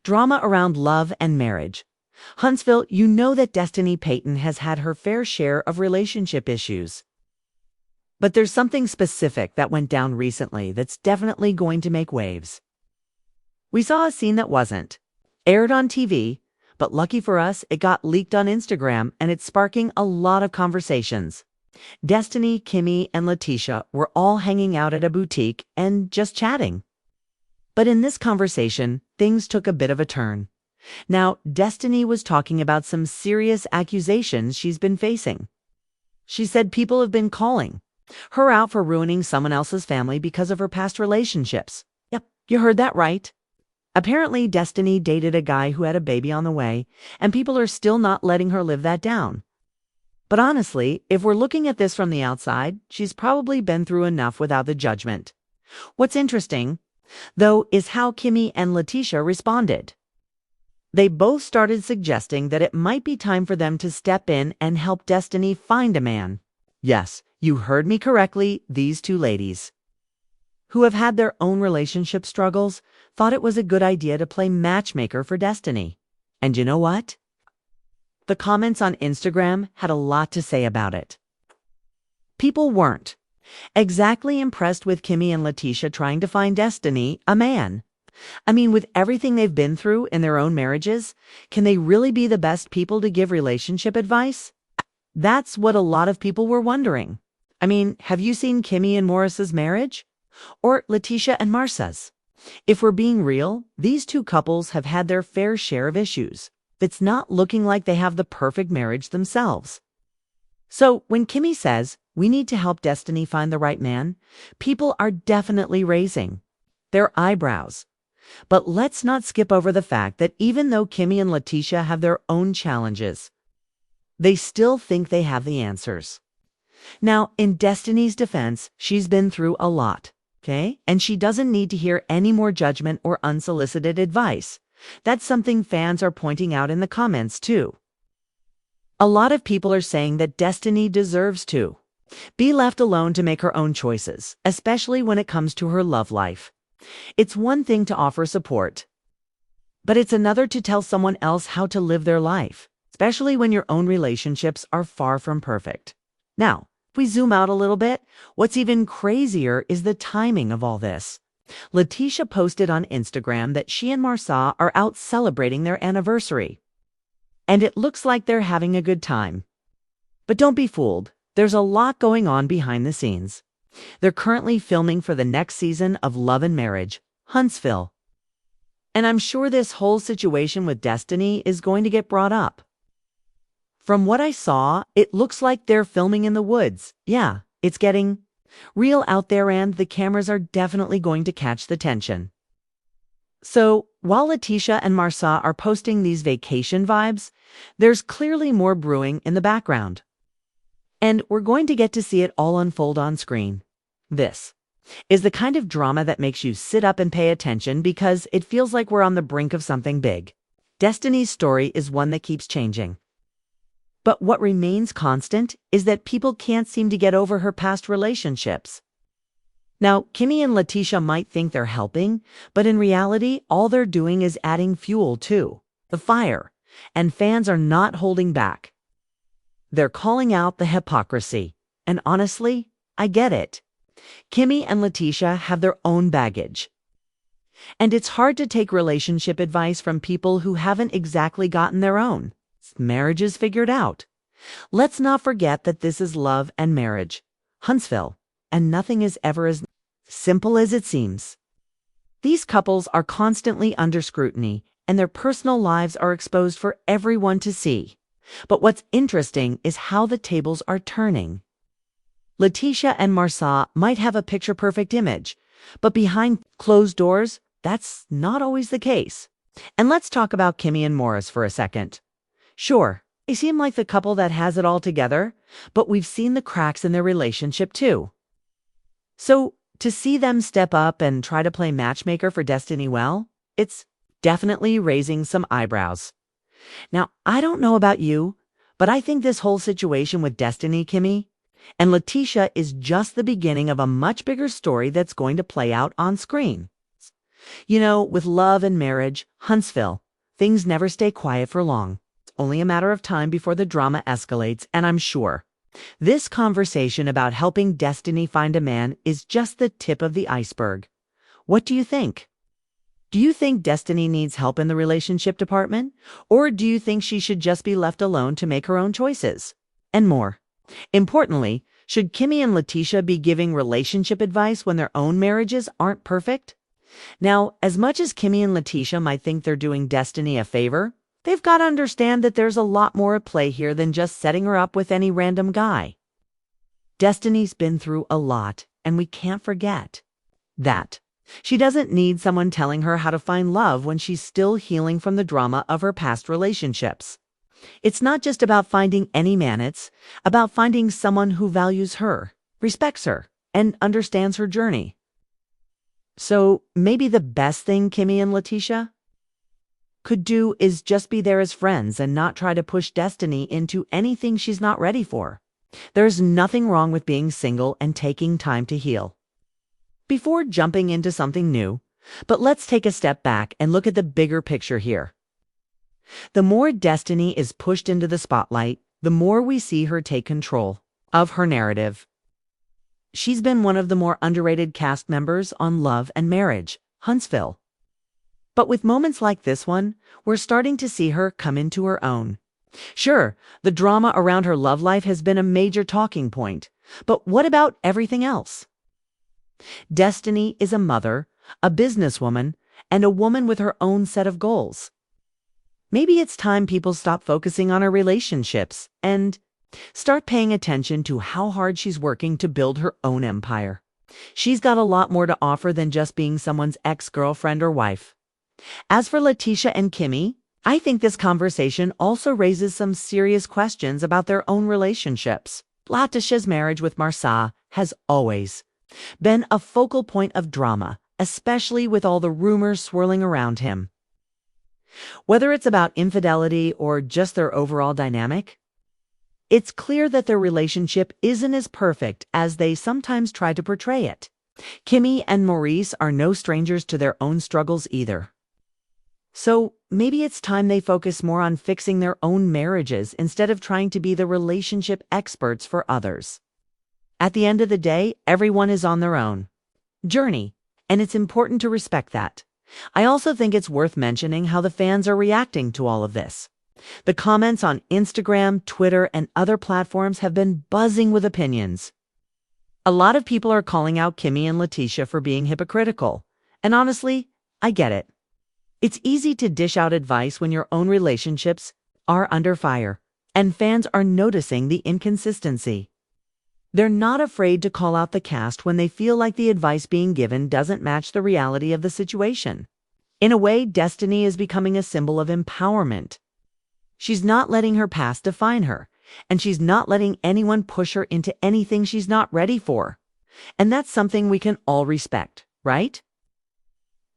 Drama around love and marriage. Huntsville, you know that Destiny Payton has had her fair share of relationship issues. But there's something specific that went down recently that's definitely going to make waves. We saw a scene that wasn't aired on TV, but lucky for us, it got leaked on Instagram and it's sparking a lot of conversations. Destiny, Kimmy, and Letitia were all hanging out at a boutique and just chatting. But in this conversation, things took a bit of a turn. Now, Destiny was talking about some serious accusations she's been facing. She said people have been calling her out for ruining someone else's family because of her past relationships. Yep, you heard that right. Apparently, Destiny dated a guy who had a baby on the way, and people are still not letting her live that down. But honestly, if we're looking at this from the outside, she's probably been through enough without the judgment. What's interesting, though, is how Kimmy and Letitia responded. They both started suggesting that it might be time for them to step in and help Destiny find a man. Yes, you heard me correctly, these two ladies, who have had their own relationship struggles, thought it was a good idea to play matchmaker for Destiny. And you know what? The comments on Instagram had a lot to say about it. People weren't exactly impressed with Kimmy and Letitia trying to find Destiny a man. I mean, with everything they've been through in their own marriages, can they really be the best people to give relationship advice? That's what a lot of people were wondering. I mean, have you seen Kimmy and Morris's marriage? Or Letitia and Marsa's? If we're being real, these two couples have had their fair share of issues. It's not looking like they have the perfect marriage themselves. So when Kimmy says, we need to help Destiny find the right man, people are definitely raising their eyebrows. But let's not skip over the fact that even though Kimmy and Letitia have their own challenges, they still think they have the answers. Now, in Destiny's defense, she's been through a lot, okay? And she doesn't need to hear any more judgment or unsolicited advice. That's something fans are pointing out in the comments, too. A lot of people are saying that Destiny deserves to be left alone to make her own choices, especially when it comes to her love life. It's one thing to offer support, but it's another to tell someone else how to live their life, especially when your own relationships are far from perfect. Now, if we zoom out a little bit, what's even crazier is the timing of all this. Letitia posted on Instagram that she and Marsa are out celebrating their anniversary, and it looks like they're having a good time. But don't be fooled. There's a lot going on behind the scenes. They're currently filming for the next season of Love and Marriage, Huntsville. And I'm sure this whole situation with Destiny is going to get brought up. From what I saw, it looks like they're filming in the woods. Yeah, it's getting real out there and the cameras are definitely going to catch the tension. So, while Letitia and Marsa are posting these vacation vibes, there's clearly more brewing in the background. And we're going to get to see it all unfold on screen. This is the kind of drama that makes you sit up and pay attention because it feels like we're on the brink of something big. Destiny's story is one that keeps changing. But what remains constant is that people can't seem to get over her past relationships. Now, Kimmy and Letitia might think they're helping, but in reality, all they're doing is adding fuel to the fire, and fans are not holding back. They're calling out the hypocrisy, and honestly, I get it. Kimmy and Letitia have their own baggage. And it's hard to take relationship advice from people who haven't exactly gotten their own marriages figured out. Let's not forget that this is Love and Marriage, Huntsville, and nothing is ever as simple as it seems. These couples are constantly under scrutiny, and their personal lives are exposed for everyone to see. But what's interesting is how the tables are turning. Letitia and Marsa might have a picture-perfect image, but behind closed doors, that's not always the case. And let's talk about Kimmy and Morris for a second. Sure, they seem like the couple that has it all together, but we've seen the cracks in their relationship too. So, to see them step up and try to play matchmaker for Destiny, well, it's definitely raising some eyebrows. Now, I don't know about you, but I think this whole situation with Destiny, Kimmy, and Letitia is just the beginning of a much bigger story that's going to play out on screen. With love and marriage, Huntsville, things never stay quiet for long. It's only a matter of time before the drama escalates, and I'm sure this conversation about helping Destiny find a man is just the tip of the iceberg. What do you think? Do you think Destiny needs help in the relationship department? Or do you think she should just be left alone to make her own choices? And more. Importantly, should Kimmy and Letitia be giving relationship advice when their own marriages aren't perfect? Now, as much as Kimmy and Letitia might think they're doing Destiny a favor, they've got to understand that there's a lot more at play here than just setting her up with any random guy. Destiny's been through a lot, and we can't forget that. She doesn't need someone telling her how to find love when she's still healing from the drama of her past relationships. It's not just about finding any man, it's about finding someone who values her, respects her, and understands her journey. So maybe the best thing Kimmy and Letitia could do is just be there as friends and not try to push Destiny into anything she's not ready for. There's nothing wrong with being single and taking time to heal before jumping into something new, but let's take a step back and look at the bigger picture here. The more Destiny is pushed into the spotlight, the more we see her take control of her narrative. She's been one of the more underrated cast members on Love and Marriage, Huntsville. But with moments like this one, we're starting to see her come into her own. Sure, the drama around her love life has been a major talking point, but what about everything else? Destiny is a mother, a businesswoman, and a woman with her own set of goals. Maybe it's time people stop focusing on her relationships and start paying attention to how hard she's working to build her own empire. She's got a lot more to offer than just being someone's ex-girlfriend or wife. As for Letitia and Kimmy, I think this conversation also raises some serious questions about their own relationships. Letitia's marriage with Marcel has always been a focal point of drama, especially with all the rumors swirling around him. Whether it's about infidelity or just their overall dynamic, it's clear that their relationship isn't as perfect as they sometimes try to portray it. Kimmy and Maurice are no strangers to their own struggles either. So maybe it's time they focus more on fixing their own marriages instead of trying to be the relationship experts for others. At the end of the day, everyone is on their own journey, and it's important to respect that. I also think it's worth mentioning how the fans are reacting to all of this. The comments on Instagram, Twitter, and other platforms have been buzzing with opinions. A lot of people are calling out Kimmy and Letitia for being hypocritical, and honestly, I get it. It's easy to dish out advice when your own relationships are under fire, and fans are noticing the inconsistency. They're not afraid to call out the cast when they feel like the advice being given doesn't match the reality of the situation. In a way, Destiny is becoming a symbol of empowerment. She's not letting her past define her, and she's not letting anyone push her into anything she's not ready for. And that's something we can all respect, right?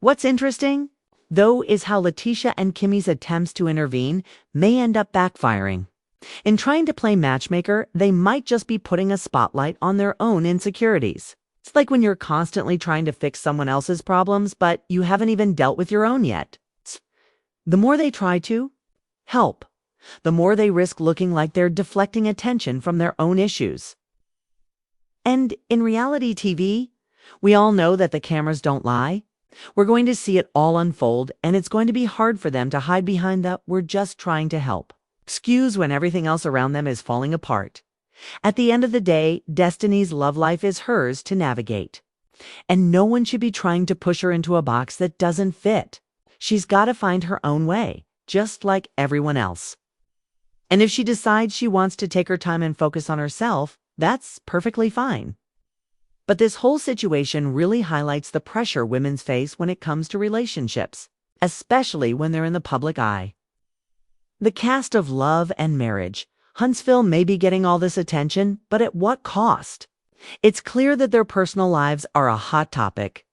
What's interesting, though, is how Letitia and Kimmy's attempts to intervene may end up backfiring. In trying to play matchmaker, they might just be putting a spotlight on their own insecurities. It's like when you're constantly trying to fix someone else's problems, but you haven't even dealt with your own yet. The more they try to help, the more they risk looking like they're deflecting attention from their own issues. And in reality TV, we all know that the cameras don't lie. We're going to see it all unfold, and it's going to be hard for them to hide behind that "we're just trying to help" excuse when everything else around them is falling apart. At the end of the day, Destiny's love life is hers to navigate. And no one should be trying to push her into a box that doesn't fit. She's got to find her own way, just like everyone else. And if she decides she wants to take her time and focus on herself, that's perfectly fine. But this whole situation really highlights the pressure women face when it comes to relationships, especially when they're in the public eye. The cast of Love and Marriage, Huntsville, may be getting all this attention, but at what cost? It's clear that their personal lives are a hot topic.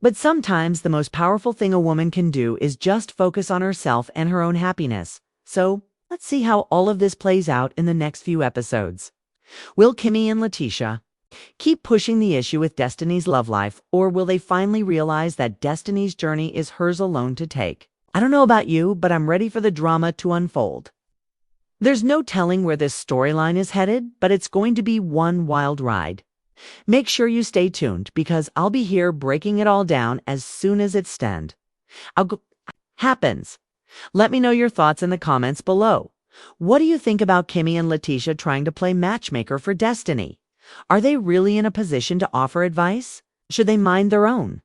But sometimes the most powerful thing a woman can do is just focus on herself and her own happiness. So let's see how all of this plays out in the next few episodes. Will Kimmy and Letitia keep pushing the issue with Destiny's love life, or will they finally realize that Destiny's journey is hers alone to take? I don't know about you, but I'm ready for the drama to unfold. There's no telling where this storyline is headed, but it's going to be one wild ride. Make sure you stay tuned because I'll be here breaking it all down as soon as it's stand. Happens. Let me know your thoughts in the comments below. What do you think about Kimmy and Letitia trying to play matchmaker for Destiny? Are they really in a position to offer advice? Should they mind their own?